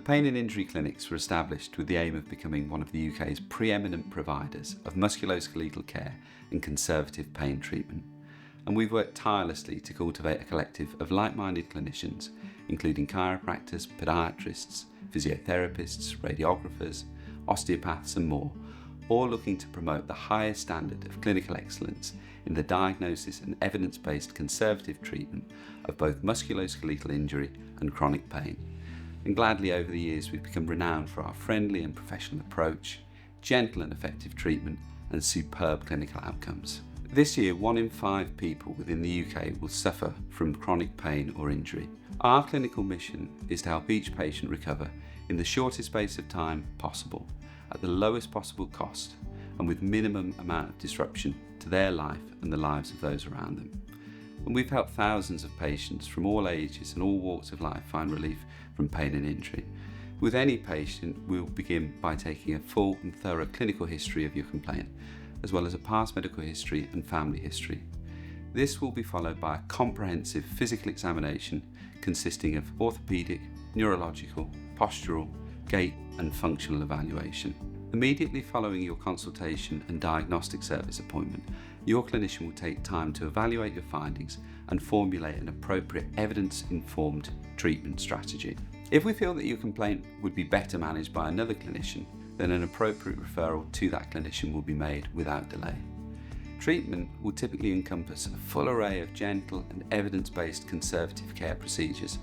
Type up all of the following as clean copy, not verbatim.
pain and injury clinics were established with the aim of becoming one of the UK's preeminent providers of musculoskeletal care and conservative pain treatment. And we've worked tirelessly to cultivate a collective of like-minded clinicians, including chiropractors, podiatrists, physiotherapists, radiographers, osteopaths and more, all looking to promote the highest standard of clinical excellence in the diagnosis and evidence-based conservative treatment of both musculoskeletal injury and chronic pain. And gladly over the years we've become renowned for our friendly and professional approach, gentle and effective treatment and superb clinical outcomes. This year, 1 in 5 people within the UK will suffer from chronic pain or injury. Our clinical mission is to help each patient recover in the shortest space of time possible, at the lowest possible cost, and with minimum amount of disruption to their life and the lives of those around them. And we've helped thousands of patients from all ages and all walks of life find relief from pain and injury. With any patient, we'll begin by taking a full and thorough clinical history of your complaint, as well as a past medical history and family history. This will be followed by a comprehensive physical examination consisting of orthopaedic, neurological, postural, gait and functional evaluation. Immediately following your consultation and diagnostic service appointment, your clinician will take time to evaluate your findings and formulate an appropriate evidence-informed treatment strategy. If we feel that your complaint would be better managed by another clinician, then an appropriate referral to that clinician will be made without delay. Treatment will typically encompass a full array of gentle and evidence-based conservative care procedures,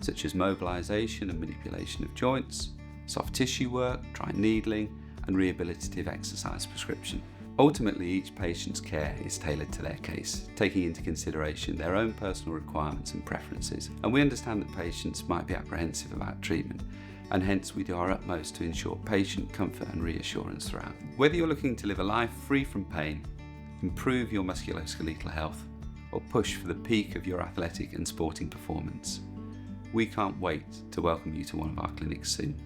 such as mobilisation and manipulation of joints, soft tissue work, dry needling, and rehabilitative exercise prescription. Ultimately, each patient's care is tailored to their case, taking into consideration their own personal requirements and preferences. And we understand that patients might be apprehensive about treatment, and hence we do our utmost to ensure patient comfort and reassurance throughout. Whether you're looking to live a life free from pain, improve your musculoskeletal health, or push for the peak of your athletic and sporting performance, we can't wait to welcome you to one of our clinics soon.